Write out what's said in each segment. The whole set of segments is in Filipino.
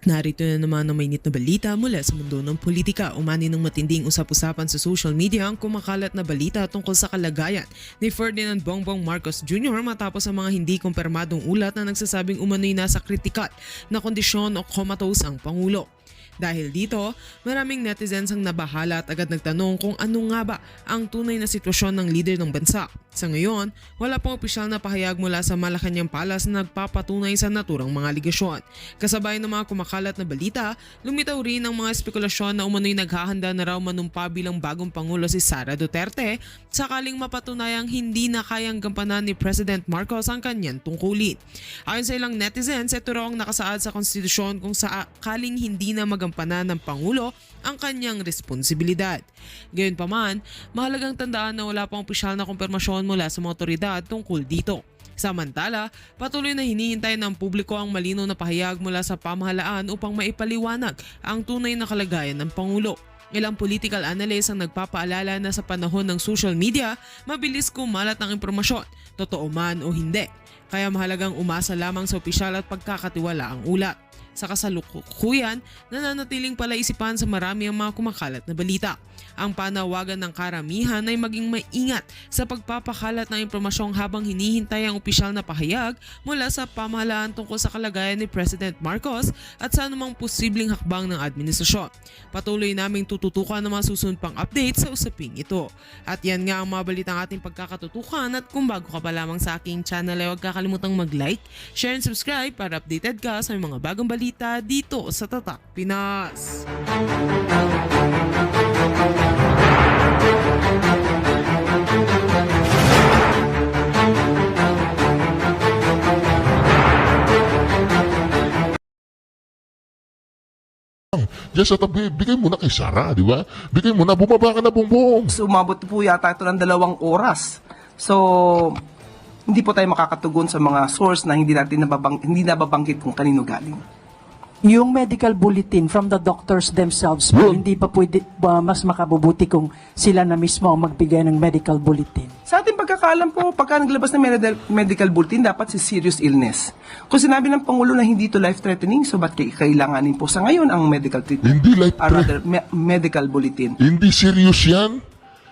Narito na naman ang mainit na balita mula sa mundo ng politika. Umani ng matinding usap-usapan sa social media ang kumakalat na balita tungkol sa kalagayan ni Ferdinand Bongbong Marcos Jr. matapos ang mga hindi kumpirmadong ulat na nagsasabing umano'y nasa kritikal na kondisyon o comatose ang Pangulo. Dahil dito, maraming netizens ang nabahala at agad nagtanong kung ano nga ba ang tunay na sitwasyon ng leader ng bansa. Sa ngayon, wala pang opisyal na pahayag mula sa Malacanang Palace na nagpapatunay sa naturang mga aligasyon. Kasabay ng mga kumakalat na balita, lumitaw rin ang mga spekulasyon na umano'y naghahanda na raw manumpa bilang bagong Pangulo si Sara Duterte sakaling mapatunayang hindi na kayang gampanan ni President Marcos ang kanyang tungkulin. Ayon sa ilang netizens, ito raw ang nakasaad sa konstitusyon kung sakaling hindi na magampanan ng Pangulo ang kanyang responsibilidad. Gayunpaman, mahalagang tandaan na wala pang opisyal na kumpirmasyon mula sa mga otoridad tungkol dito. Samantala, patuloy na hinihintay ng publiko ang malinaw na pahayag mula sa pamahalaan upang maipaliwanag ang tunay na kalagayan ng Pangulo. Ilang political analysts ang nagpapaalala na sa panahon ng social media, mabilis kumalat ang impormasyon, totoo man o hindi. Kaya mahalagang umasa lamang sa opisyal at pagkakatiwala ang ulat. Sa kasalukuyan, nananatiling palaisipan sa marami ang mga kumakalat na balita. Ang panawagan ng karamihan ay maging maingat sa pagpapakalat ng impormasyong habang hinihintay ang opisyal na pahayag mula sa pamahalaan tungkol sa kalagayan ni President Marcos at sa anumang posibleng hakbang ng administrasyon. Patuloy naming tututukan ng mga susunod pang update sa usaping ito. At yan nga ang mga balitang ating pagkakatutukan at kung bago ka pa lamang sa aking channel ay huwag kakalimutang mag-like, share and subscribe para updated ka sa mga bagong balita dito sa Tatak Pinas. Diyan sa tabi, bigay mo na kay Sara, di ba? Bigay mo na, bumaba ka na, Bongbong. So, umabot po yata ito ng 2 oras. So, hindi po tayo makakatugon sa mga source na hindi nababanggit kung kanino galing. Yung medical bulletin from the doctors themselves, po, hindi pa pwede mas makabubuti kung sila na mismo ang magbigay ng medical bulletin. Sa ating pagkakaalam po, pagka naglabas ng medical bulletin, dapat si serious illness. Kung sinabi ng Pangulo na hindi ito life-threatening, so ba't kailanganin po sa ngayon ang medical treatment? Hindi medical bulletin. Hindi serious yan.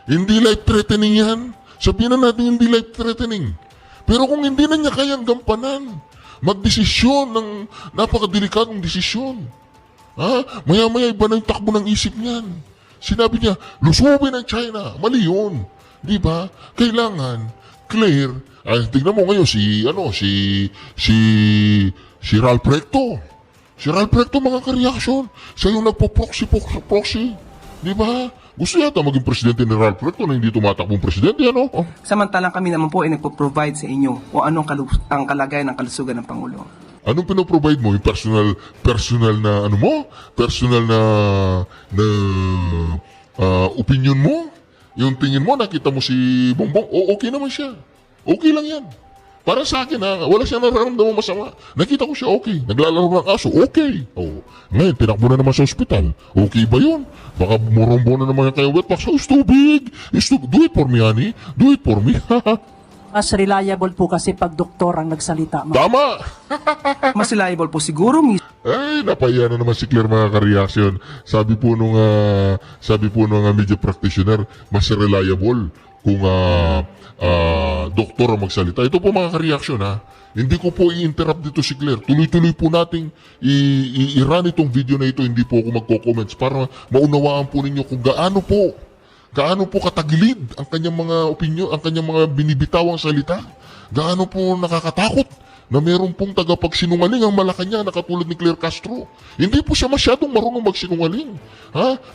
Hindi life-threatening yan. Sabihin na natin hindi life-threatening. Pero kung hindi na niya kayang gampanan, magdesisyon ng napakadelikadong desisyon. Maya-maya iba na yung takbo ng isip niyan. Sinabi niya, lusubin ang China. Mali yun. Di ba? Kailangan clear. Tignan mo ngayon si Ralph Recto. Si Ralph Recto mga ka-reaction. Siya yung nagpo-proxy. Di ba? Gusto yata maging presidente ni Ralph Recto na hindi tumatakbong presidente, ano? Samantalang kami naman po ay nagpo-provide sa inyo kung anong ang kalagayan ng kalusugan ng Pangulo. Anong pinoprovide mo? Yung personal na ano mo? Personal na opinion mo? Yung tingin mo, nakita mo si Bongbong, okay naman siya. Okay lang yan. Para sa akin, wala siyang nararamdaman masama. Nakita ko siya okay. Naglalaro ng aso, okay. Ngayon, tinakbo na naman sa ospital. Okay ba yun? Baka bumurumbo na naman yung kayo wetbox. It's too big. Do it for me, honey. Do it for me. Mas reliable po kasi pag doktor ang nagsalita. Tama! Mas reliable po siguro, Ay, napaya na naman si Claire mga ka-reaction. Sabi po nung media practitioner, mas reliable kung doktor ang magsalita. Ito po mga ka-reaction Hindi ko po i-interrupt dito si Claire. Tuloy-tuloy po nating i-run itong video na ito. Hindi po ako magko-comments para maunawaan po ninyo kung gaano po katagilid ang kanyang mga opinyon, ang kanyang mga binibitawang salita. Gaano po nakakatakot na meron pong tagapagsinungaling ang Malacanang na katulad ni Claire Castro. Hindi po siya masyadong marunong magsinungaling.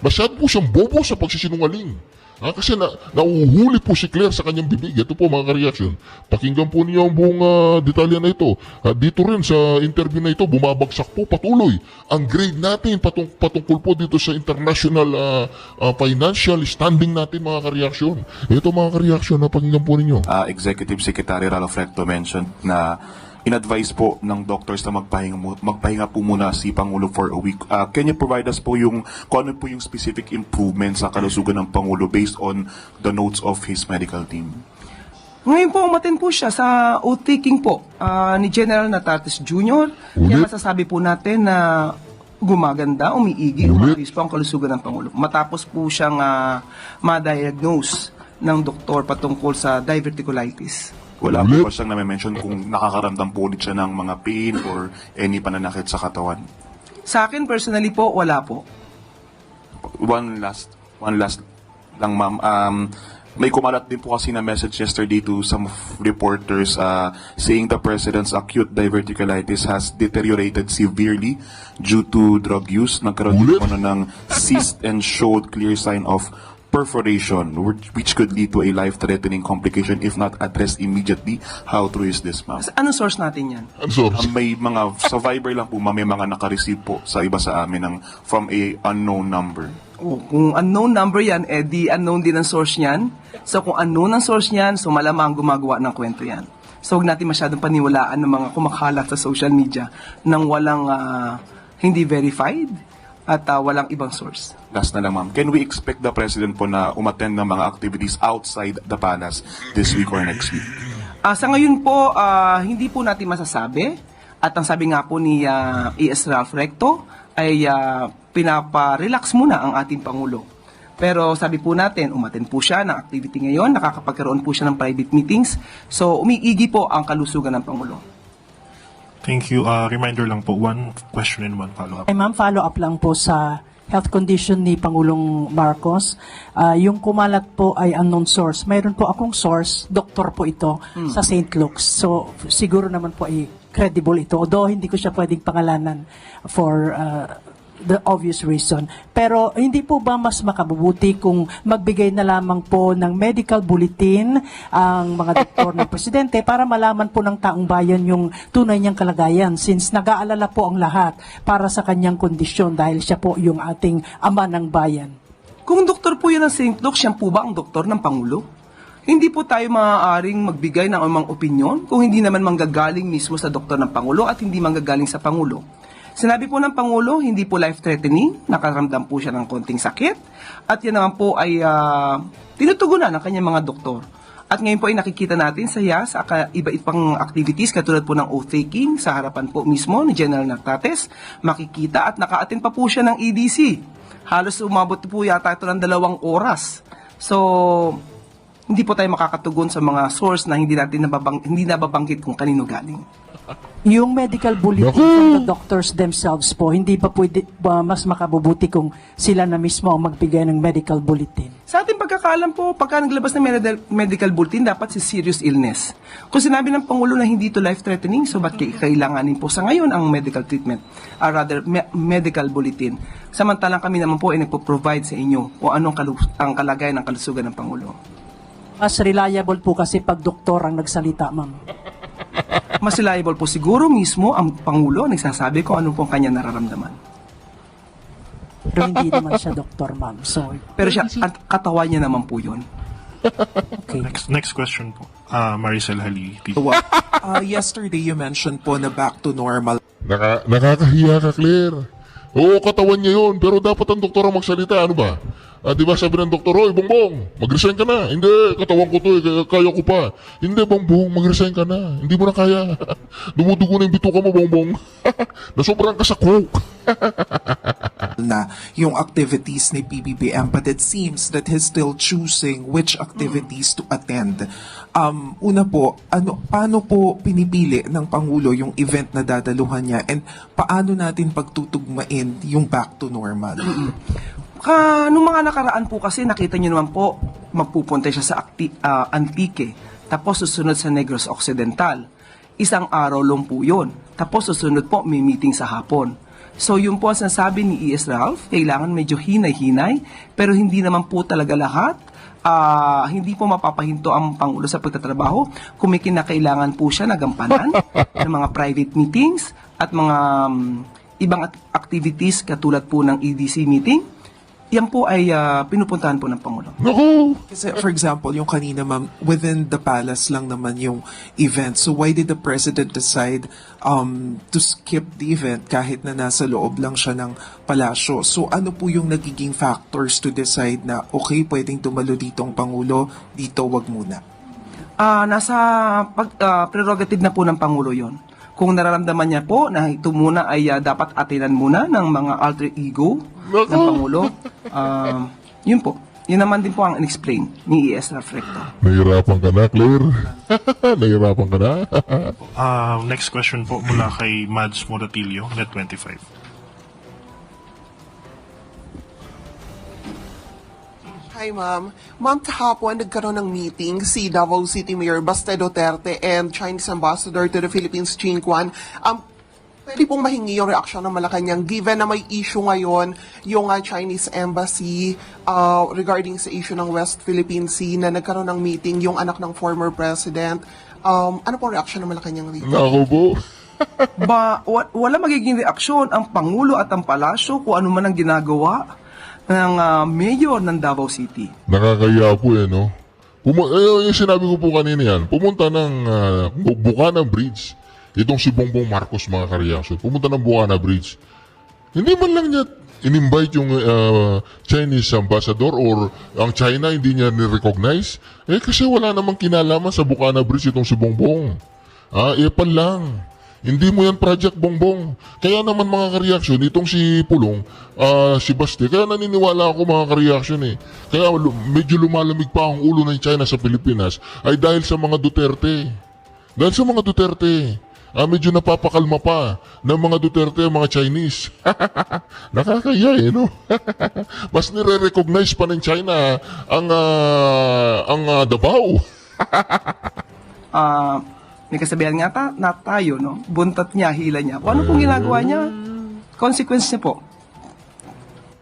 Masyado po siyang bobo sa pagsisinungaling. Kasi nauhuli po si Claire sa kanyang bibig. Ito po mga ka-reaction. Pakinggan po niyo ang buong detalye na ito. Dito rin sa interview na ito, bumabagsak po patuloy ang grade natin patungkol po dito sa international financial standing natin mga ka-reaction. Ito mga ka-reaction, pakinggan po ninyo. Executive Secretary Ralph Recto mentioned na in-advise po ng doctors na magpahinga po muna si Pangulo for a week. Can you provide us po kung ano po yung specific improvements sa kalusugan ng Pangulo based on the notes of his medical team? Ngayon po, umaten po siya sa oath-taking po ni General Natartes Jr. Kaya masasabi po natin na gumaganda, umiigi, Ulit? umaayos po ang kalusugan ng Pangulo. Matapos po siyang ma-diagnose ng doktor patungkol sa diverticulitis. Wala Ulit? po ba siyang nami-mention kung nakakaramdam po ulit siya ng mga pain or any pananakit sa katawan? Sa akin, personally po, wala po. One last lang, ma'am. May kumalat din po kasi na message yesterday to some reporters saying the president's acute diverticulitis has deteriorated severely due to drug use. Nagkaroon Ulit? din ng cyst and showed clear sign of perforation, which could lead to a life-threatening complication if not addressed immediately. How true is this, ma'am? Anong source natin yan? I'm sorry. May mga, sa Viber lang po, ma'am, may mga naka-receive po sa iba sa amin from a unknown number. Kung unknown number yan, di unknown din ang source niyan. So kung unknown ang source niyan, so malamang gumagawa ng kwento yan. So huwag natin masyadong paniwalaan ng mga kumakalat sa social media nang walang hindi verified at walang ibang source. Last na lang, ma'am. Can we expect the president po na umattend ng mga activities outside the palace this week or next week? Sa ngayon po, hindi po natin masasabi. At ang sabi nga po ni E.S. Ralph Recto ay pinapa-relax muna ang ating Pangulo. Pero sabi po natin, umattend po siya ng activity ngayon, nakakapagkaroon po siya ng private meetings. So umiigi po ang kalusugan ng Pangulo. Thank you. Reminder lang po, one question and one follow-up. Ay ma'am, follow-up lang po sa health condition ni Pangulong Marcos. Yung kumalat po ay unknown source. Mayroon po akong source, doktor po ito sa St. Luke's. So siguro naman po ay credible ito. Although hindi ko siya pwedeng pangalanan for the obvious reason. Pero hindi po ba mas makabubuti kung magbigay na lamang po ng medical bulletin ang mga doktor ng presidente para malaman po ng taong bayan yung tunay niyang kalagayan, since nag-aalala po ang lahat para sa kanyang kondisyon dahil siya po yung ating ama ng bayan. Kung doktor po yan ng St. Luke, siya po ba ang doktor ng Pangulo? Hindi po tayo maaaring magbigay ng anumang opinyon kung hindi naman manggagaling mismo sa doktor ng Pangulo at hindi manggagaling sa Pangulo. Sinabi po ng Pangulo, hindi po life-threatening, nakaramdam po siya ng konting sakit, at yan naman po ay tinutugunan ng kanyang mga doktor. At ngayon po ay nakikita natin sa iba-ibang activities katulad po ng oath-taking sa harapan po mismo ni General Nactates, makikita at naka-attend pa po siya ng EDC. Halos umabot po yata ito ng 2 oras. So, hindi po tayo makakatugon sa mga source na hindi nababanggit kung kanino galing. Yung medical bulletin from the doctors themselves po, hindi pa pwede mas makabubuti kung sila na mismo ang magbigay ng medical bulletin? Sa ating pagkakaalam po, pagka naglabas ng medical bulletin, dapat si serious illness. Kung sinabi ng Pangulo na hindi ito life-threatening, so ba't kailanganin po sa ngayon ang medical treatment? Medical bulletin. Samantalang kami naman po ay nagpo-provide sa inyo kung anong ang kalagayan ng kalusugan ng Pangulo. Mas reliable po kasi pag doktor ang nagsalita, ma'am. Mas reliable po siguro mismo ang Pangulo nagsasabi kung ano pong kanya nararamdaman. Pero hindi naman siya doktor, ma'am. So, Pero siya, at katawan niya naman po yun. okay. Next question po. Maricel Hali. Yesterday you mentioned po na back to normal Nakakahiya ka, Claire. Oo, katawan niya yun, pero dapat ang doktor ang magsalita. Ano ba? Di ba sabi ng doktor, oy, Bongbong, mag-resign ka na. Hindi, katawan ko to, kaya ko pa. Hindi, Bongbong, mag-resign ka na. Hindi mo na kaya. Dumudugo na yung bituka mo, Bongbong. Nasobrang ka sa coke. na yung activities ni PBBM, but it seems that he's still choosing which activities to attend. Una po, paano po pinipili ng Pangulo yung event na dadaluhan niya, and paano natin pagtutugmain yung back to normal? Nung mga nakaraan po kasi, nakita nyo naman po, magpupunta siya sa Antique, tapos susunod sa Negros Occidental. Isang araw lang po yun. Tapos susunod po, may meeting sa hapon. So yun po ang sinasabi ni E.S. Ralph, kailangan medyo hinay-hinay, pero hindi naman po talaga lahat. Hindi po mapapahinto ang Pangulo sa pagtatrabaho kung may kinakailangan po siya na gampanan ng mga private meetings at mga ibang activities katulad po ng EDC meeting. Yan po ay pinupuntahan po ng Pangulo. Naku! Kasi for example, yung kanina ma'am, within the palace lang naman yung event. So why did the president decide to skip the event kahit na nasa loob lang siya ng palasyo? So ano po yung nagiging factors to decide na okay, pwedeng tumalo dito ang Pangulo, dito wag muna? Nasa prerogative na po ng Pangulo yon. Kung nararamdaman niya po na ito muna ay dapat atinan muna ng mga alter ego ng Pangulo, yun po. Yun naman din po ang in-explain ni E.S. Reflecto. Nahirapan ka na, Claire. Nahirapan ka na. Next question po mula kay Mads Moratilio, Net25. Hi, ma'am. Ma'am, kahapon nagkaroon ng meeting si Davao City Mayor Baste Duterte and Chinese Ambassador to the Philippines, Chin Kwan. Pwede pong mahingi yung reaksyon ng Malacanang given na may issue ngayon yung Chinese Embassy regarding sa issue ng West Philippine Sea na nagkaroon ng meeting yung anak ng former president. Ano pong reaksyon ng Malacanang dito? Nako po. Wala magiging reaksyon ang Pangulo at ang Palasyo kung ano man ang ginagawa ng mayor ng Davao City. Nakakaya po no? Yung sinabi ko po kanina yan, pumunta ng Bukana Bridge. Itong si Bongbong Marcos, mga kareaksyon. Pumunta ng Bukana Bridge. Hindi man lang niya in-invite yung Chinese ambassador or ang China hindi niya ni-recognize. Kasi wala namang kinalaman sa Bukana Bridge itong si Bongbong. Epal lang. Hindi mo yan project, Bongbong. Kaya naman mga kareaksyon, itong si Pulong, si Baste, kaya naniniwala ako mga kareaksyon Kaya medyo lumalamig pa ang ulo ng China sa Pilipinas ay dahil sa mga Duterte. Dahil sa mga Duterte. Medyo napapakalma pa ng mga Duterte, mga Chinese. Nakakaya no? Mas nire-recognize pa ng China ang Davao. May kasabihan nga na tayo, no? Buntat niya, hila niya. Kung ano pong ginagawa niya, consequence niya po.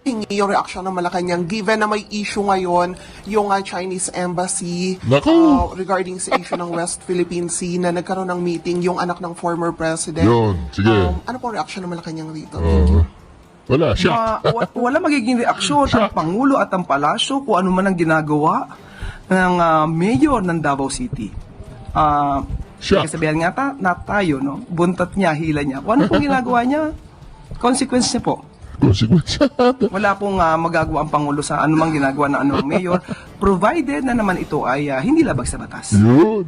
Hingi yung reaksyon ng Malacanang given na may issue ngayon yung Chinese Embassy regarding sa issue ng West Philippine Sea na nagkaroon ng meeting yung anak ng former president. Yun, sige. Ano pong reaksyon ng Malacanang dito? Wala, siya. Wala magiging reaksyon ang Pangulo at ang Palasyo kung ano man ang ginagawa ng mayor ng Davao City. Siya. Kasabihan nga na tayo, no? Buntat niya, hila niya. Kung ano pong ginagawa niya, consequence niya po. Consequence. Wala pong magagawa ang Pangulo sa anumang ginagawa ng anumang mayor, provided na naman ito ay hindi labag sa batas. Yun.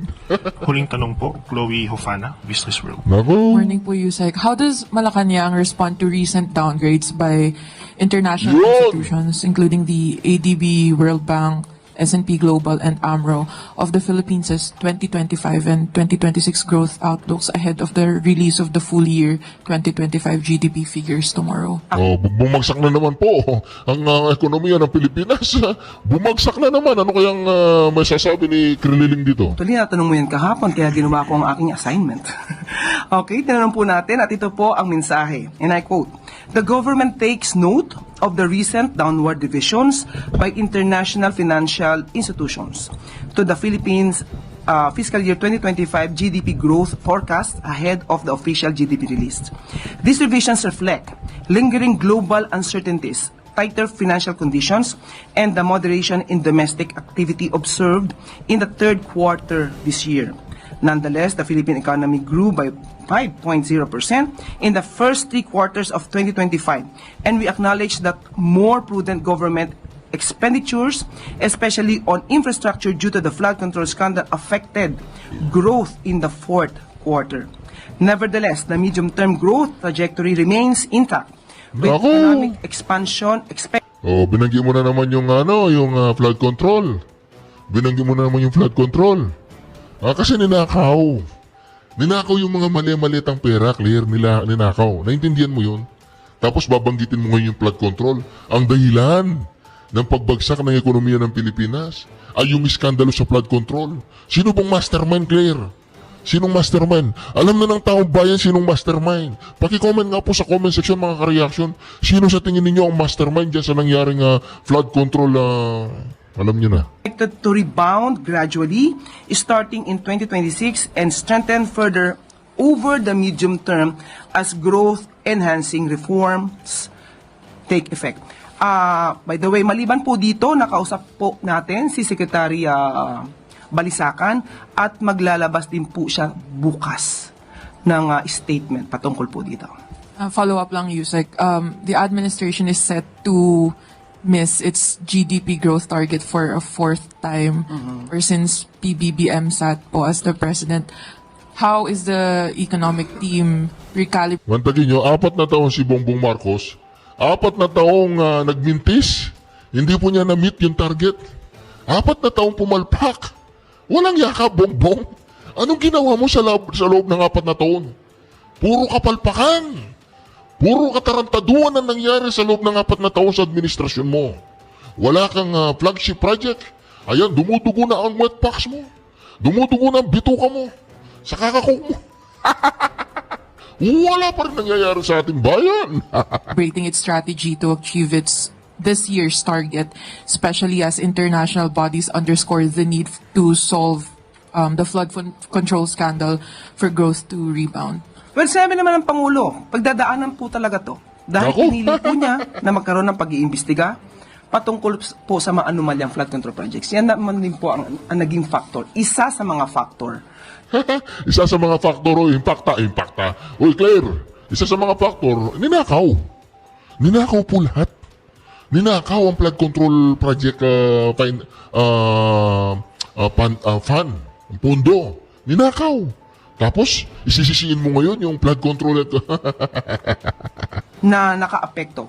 Huling tanong po, Chloe Hofana, Business World. Nako. Morning po, Yusek. How does Malacanang respond to recent downgrades by international Yun! institutions, including the ADB, World Bank, S&P Global, and AMRO, of the Philippines' 2025 and 2026 growth outlooks ahead of the release of the full year 2025 GDP figures tomorrow? Bumagsak na naman po ang ekonomiya ng Pilipinas. Bumagsak na naman. Ano kayang masasabi ni Krililing dito? Actually, natanong mo yan kahapon, kaya ginawa ko ang aking assignment. Okay, tinanong po natin at ito po ang mensahe. And I quote, "The government takes note of the recent downward revisions by international financial institutions to the Philippines fiscal year 2025 GDP growth forecast ahead of the official GDP release. These revisions reflect lingering global uncertainties, tighter financial conditions, and the moderation in domestic activity observed in the third quarter this year. Nonetheless, the Philippine economy grew by 5.0% in the first 3 quarters of 2025, and we acknowledge that more prudent government expenditures, especially on infrastructure due to the flood control scandal, affected growth in the fourth quarter. Nevertheless, the medium-term growth trajectory remains intact, with economic expansion expected." Binanggit mo na naman yung flood control. Binanggit mo na naman yung flood control. Kasi ninakaw. Ninakaw yung mga mali-malitang pera, clear, ninakaw. Naintindihan mo yun? Tapos babanggitin mo ngayon yung flood control. Ang dahilan ng pagbagsak ng ekonomiya ng Pilipinas ay yung iskandalo sa flood control. Sino bang mastermind, Claire? Sinong mastermind? Alam na ng taong bayan sinong mastermind. Paki-comment nga po sa comment section, mga ka-reaction. Sino sa tingin ninyo ang mastermind dyan sa nangyaring flood control? Alam nyo na. Expected to rebound gradually starting in 2026 and strengthen further over the medium term as growth-enhancing reforms take effect. By the way, maliban po dito, nakausap po natin si Secretary Balisacan at maglalabas din po siya bukas ng statement patungkol po dito. Follow-up lang, Yusek. The administration is set to miss its GDP growth target for a fourth time or since PBBM sat po as the president. how is the economic team recalibrating Mantagin nyo, 4 na taon si Bongbong Marcos, 4 na taong nagmintis, hindi po niya na-meet yung target. 4 na taong pumalpak. Walang yakap, Bongbong. Anong ginawa mo sa loob ng 4 na taon? Puro kapalpakan. Puro katarantaduan ang nangyari sa loob ng 4 na taon sa administrasyon mo. Wala kang flagship project. Ayan, dumudugo na ang wetpacks mo. Dumudugo na ang bituka mo. Sa kakakok mo. Wala pa rin nangyayari sa ating bayan. its strategy to achieve its this year's target, especially as international bodies underscore the need to solve the control scandal for growth to rebound? Well, sabi naman ng Pangulo, pagdadaanan po talaga to. Dahil Ako? pinili po niya na magkaroon ng pag-iimbestiga patungkol po sa mga anomalyang flood control projects. Yan naman din po ang naging factor. Isa sa mga factor. Isa sa mga faktor, impacta. Uy, Claire, isa sa mga faktor, ninakaw. Ninakaw po lahat. Ninakaw ang flood control project fund, ang pondo. Ninakaw. Tapos, isisisiin mo ngayon yung flood control Na nakaapekto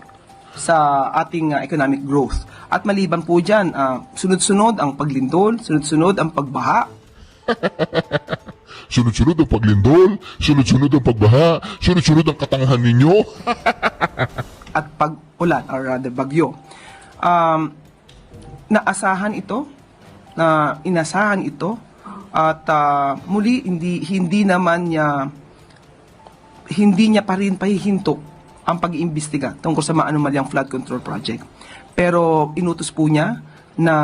sa ating economic growth. At maliban po dyan, sunod-sunod ang paglindol, sunod-sunod ang pagbaha. Sunod-sunod ang paglindol, sunod-sunod ang pagbaha, sunod-sunod ang katangahan ninyo. At pag-ulan, or rather bagyo. Inasahan ito, at muli hindi niya pa rin pahihinto ang pag-iimbestiga tungkol sa mga anomalyang flood control project. Pero inutos po niya na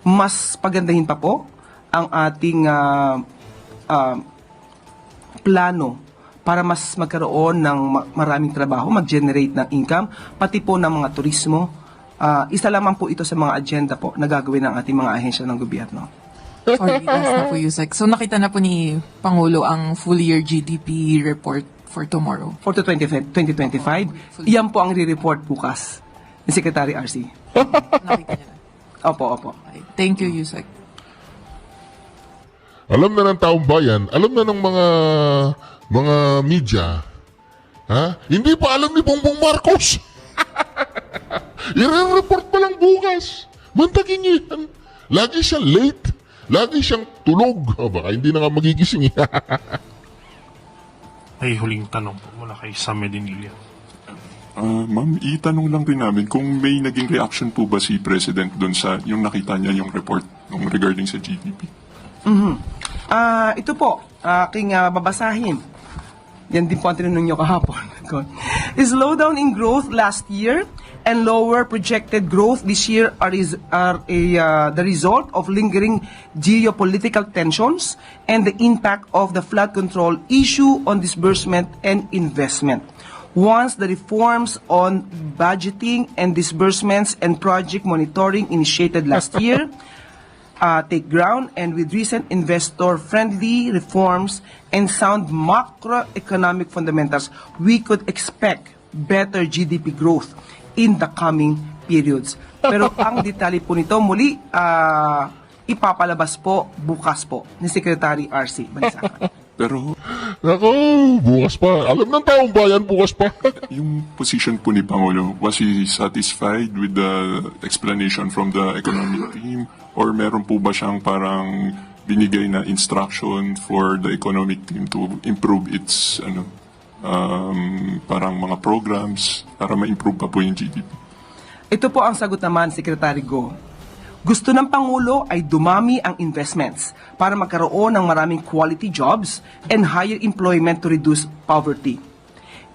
mas pagandahin pa po ang ating plano para mas magkaroon ng maraming trabaho, mag-generate ng income, pati po ng mga turismo. Isa lamang po ito sa mga agenda po na gagawin ng ating mga ahensya ng gobyerno. Sorry, last na po, Yusek. So nakita na po ni Pangulo ang full year GDP report for tomorrow. For 2025, iyan po ang re-report bukas ni Secretary RC. Nakita niya na. Opo. Okay. Thank you, Yusek. Alam na ng taong bayan, alam na ng mga media, hindi pa alam ni Bongbong Marcos. I-report pa lang bukas. Mantagin niyo yan. Lagi siyang late. Lagi siyang tulog. Baka hindi na nga magigising. Ay, huling tanong po mula kay Sam Medinilla. Ma'am, itanong lang rin namin kung may naging reaction po ba si President doon sa yung nakita niya yung report regarding sa GDP. Ito po, aking babasahin. Yan din po ang tinanong nyo kahapon. Slowdown in growth last year and lower projected growth this year are the result of lingering geopolitical tensions and the impact of the flood control issue on disbursement and investment. Once the reforms on budgeting and disbursements and project monitoring initiated last year take ground, and with recent investor-friendly reforms and sound macroeconomic fundamentals, we could expect better GDP growth in the coming periods. Pero ang detalye po nito, muli, ipapalabas po bukas po ni Secretary RC Balisacan. Pero Ako, bukas pa. Alam ng taong bayan, bukas pa. yung position po ni Pangulo, was he satisfied with the explanation from the economic team? Or meron po ba siyang parang binigay na instruction for the economic team to improve its parang mga programs para ma-improve pa po yung GDP? Ito po ang sagot naman, Secretary Go. Gusto ng Pangulo ay dumami ang investments para magkaroon ng maraming quality jobs and higher employment to reduce poverty.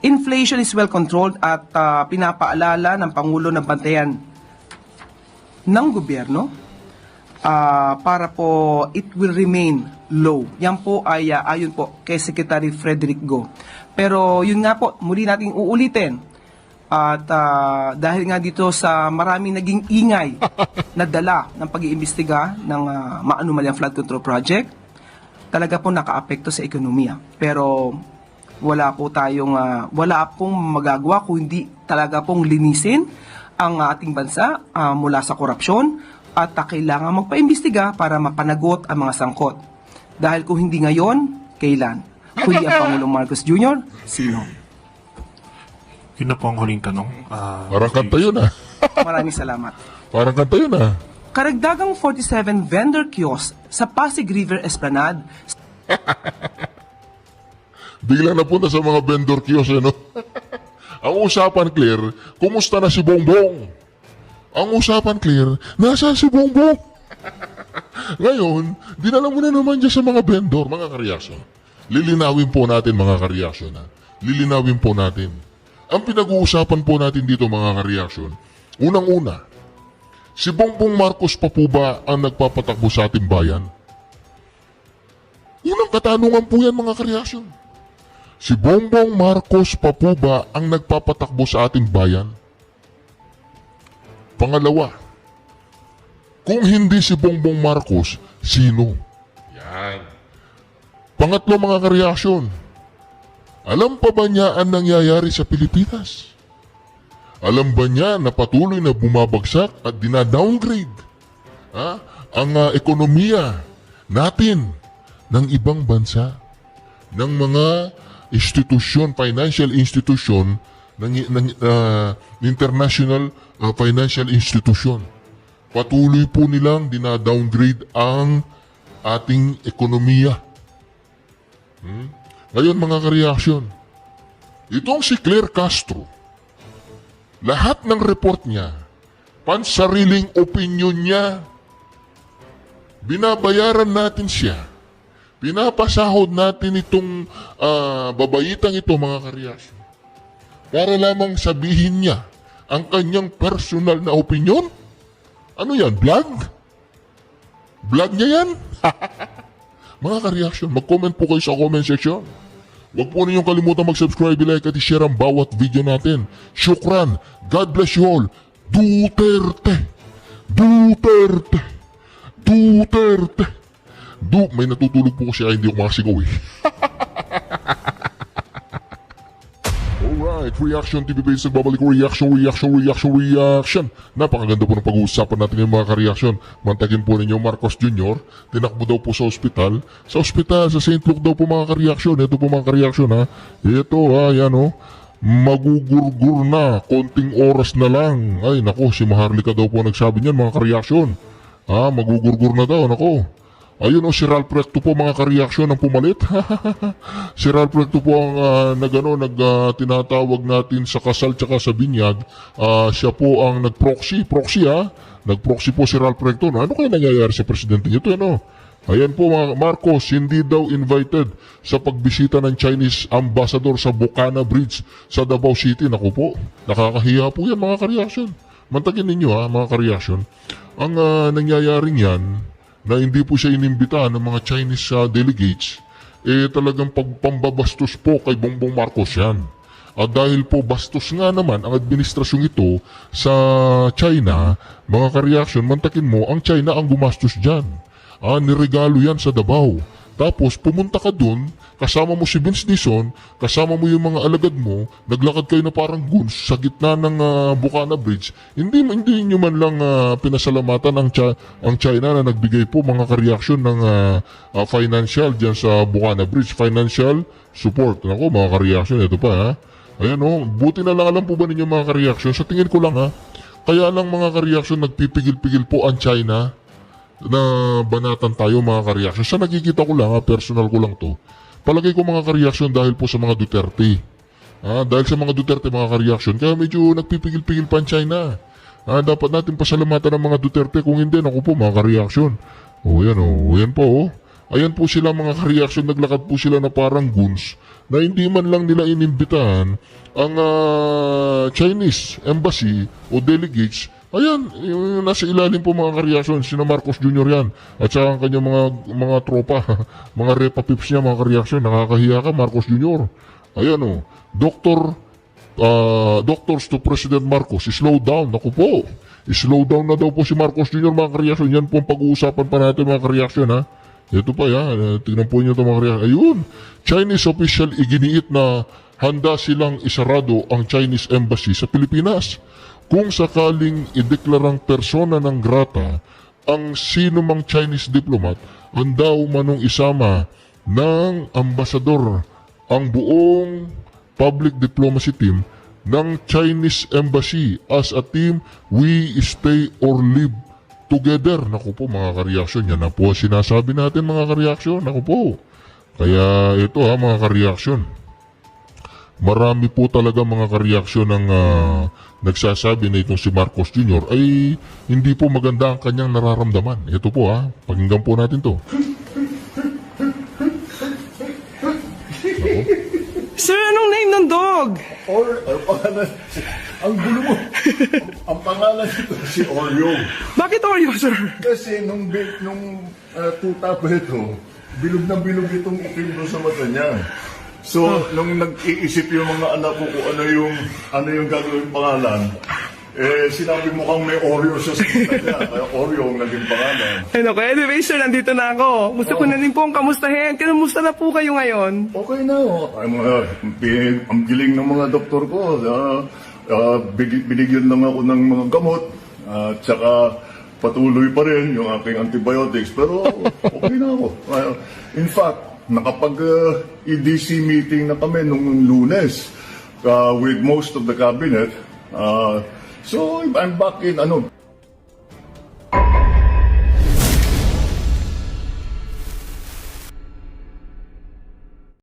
Inflation is well controlled at pinapaalala ng Pangulo na bantayan ng gobyerno para po it will remain low. Yan po ay ayon po kay Secretary Frederick Go. Pero yun nga po, muli nating uulitin. At dahil nga dito sa maraming naging ingay na dala ng pag-iimbestiga ng maanumalyang flood control project, talaga po nakaapekto sa ekonomiya. Pero wala pong magagawa kung hindi talaga pong linisin ang ating bansa mula sa korupsyon at kailangan magpaimbestiga para mapanagot ang mga sangkot. Dahil kung hindi ngayon, Kailan? Kundi ang Pangulong Marcos Jr., sino? Yun na po ang huling tanong. Parang kanta yun ah. Maraming salamat. Parang kanta yun ah. Karagdagang 47 vendor kiosk sa Pasig River Esplanade Biglang napunta sa mga vendor kiosk, ano? Ang usapan, Claire, kumusta na si Bongbong? Ang usapan, Claire, nasaan si Bongbong? Ngayon, dinala mo na naman dyan sa mga vendor, mga kareaksyon. Lilinawin po natin, mga kareaksyon, ha? Lilinawin po natin. Ang pinag-uusapan po natin dito, mga kareaksyon, unang-una, si Bongbong Marcos pa po ba ang nagpapatakbo sa ating bayan? Unang katanungan po yan, mga kareaksyon. Si Bongbong Marcos pa po ba ang nagpapatakbo sa ating bayan? Pangalawa, kung hindi si Bongbong Marcos, sino? Yan. Pangatlo, mga kareaksyon, alam pa ba niya ang nangyayari sa Pilipinas? Alam ba niya na patuloy na bumabagsak at dinadowngrade ang ekonomiya natin ng ibang bansa, ng mga institusyon, financial institution, ng international financial institution. Patuloy po nilang dinadowngrade ang ating ekonomiya. Ngayon, mga kareaksyon, itong si Claire Castro, lahat ng report niya, pansariling opinion niya, binabayaran natin siya, pinapasahod natin itong babaitang ito, mga kareaksyon, para lamang sabihin niya ang kanyang personal na opinion. Ano yan? Vlog? Vlog niya yan? Mga kareaksyon, mag-comment po kayo sa comment section. Huwag po ninyong kalimutan mag-subscribe, like at i-share ang bawat video natin. Shukran. God bless you all. Duterte. Duterte. Duterte. May natutulog po kasi hindi ko makasigaw eh. Alright, Reaction TV Base nagbabalik. Reaction. Napakaganda po ng pag-uusapan natin yung mga ka-reaction. Mantakin po ninyo, Marcos Jr. Tinakbo daw po sa ospital. Sa St. Luke daw po, mga ka-reaction. Ito po, mga ka-reaction, ha. Ito, yan o. Magugurgur na. Konting oras na lang. Ay, nako, si Maharlika daw po nagsabi niyan, mga ka-reaction. Magugurgur na daw, nako. Ayun o, si Ralph Recto po, mga ka-reaksyon ang pumalit. Si Ralph Recto po ang tinatawag natin sa kasal tsaka sa binyag. Siya po ang nag-proxy. Nag-proxy po si Ralph Recto. Ano kaya nangyayari sa presidente nito? Ano? Ayan po, mga Marcos, hindi daw invited sa pagbisita ng Chinese ambassador sa Bukana Bridge sa Davao City. Naku po, nakakahiya po yan, mga ka-reaksyon. Mantagin ninyo, mga ka-reaksyon. Ang nangyayaring yan, na hindi po siya inimbitahan ng mga Chinese delegates, talagang pagpambabastos po kay Bongbong Marcos yan. At dahil po bastos nga naman ang administrasyong ito sa China, mga ka-reaction, mantakin mo, ang China ang gumastos dyan. Niregalo yan sa Davao. Tapos pumunta ka dun, kasama mo si Vince Dizon, kasama mo yung mga alagad mo, naglakad kayo na parang goons sa gitna ng Bukana Bridge. Hindi nyo man lang pinasalamatan ang China na nagbigay po, mga ka-reaction, ng financial dyan sa Bukana Bridge. Financial support. Ako, mga ka-reaction, ito pa ha. Ayan o, buti na lang, alam po ba ninyo, mga ka-reaction? Sa tingin ko lang ha, kaya lang, mga ka-reaction, nagpipigil-pigil po ang China na banatan tayo, mga ka-reaction. Sa nakikita ko lang, personal ko lang to. Palagay ko, mga ka-reaction, dahil po sa mga Duterte. Dahil sa mga Duterte, mga ka-reaction, kaya medyo nagpipigil-pigil pa ang China. Dapat natin pasalamatan ng mga Duterte. Kung hindi, naku po, mga ka-reaction. Yan po. Ayan po sila, mga ka-reaction, naglakad po sila na parang goons na hindi man lang nila inimbitahan ang Chinese embassy o delegates. Ayan, yung nasa ilalim po, mga ka-reaction, sina Marcos Jr. yan. At saka ang kanyang mga tropa, mga repa-pips niya, mga ka-reaction, nakakahiya ka, Marcos Jr. Ayan o, Doctors to President Marcos, slow down. Naku po, slow down na daw po si Marcos Jr., mga ka-reaction. Yan po ang pag-uusapan pa natin, mga ka-reaction, ha. Ito pa yan, tignan po nyo ito, mga ka-reaction. Ayun, Chinese official iginiit na handa silang isarado ang Chinese embassy sa Pilipinas. Kung sakaling ideklarang persona ng grata ang sino mang Chinese diplomat, andaw manong isama ng ambasador ang buong public diplomacy team ng Chinese Embassy. As a team, we stay or live together. Naku po mga kareaksyon, yan na po sinasabi natin mga kareaksyon. Naku po. Kaya ito mga kareaksyon. Marami po talaga mga kareaksyon ng nagsasabi na itong si Marcos Jr. ay hindi po maganda ang kanyang nararamdaman. Ito po pakinggan po natin to. Sir, anong name ng dog? Ang gulo mo. Ang pangalan nito si Oreo. Bakit Oreo, sir? Kasi nung tuta pa ito, bilog na bilog itong itim doon sa mata niya. So, nung nag-iisip yung mga anak ko kung ano yung gagawin pangalan, sinabi mo kang may Oreo sa mata niya. Kaya Oreo ang naging pangalan. Anyway, sir, nandito na ako. Gusto ko na rin po ang kamustahin. Kamusta na po kayo ngayon? Okay na. Ang giling ng mga doktor ko. Binigyan lang ako ng mga gamot. Tsaka patuloy pa rin yung aking antibiotics. Pero okay na ako. In fact, nakapag-EDC meeting na kami nung Lunes with most of the cabinet. So I'm back in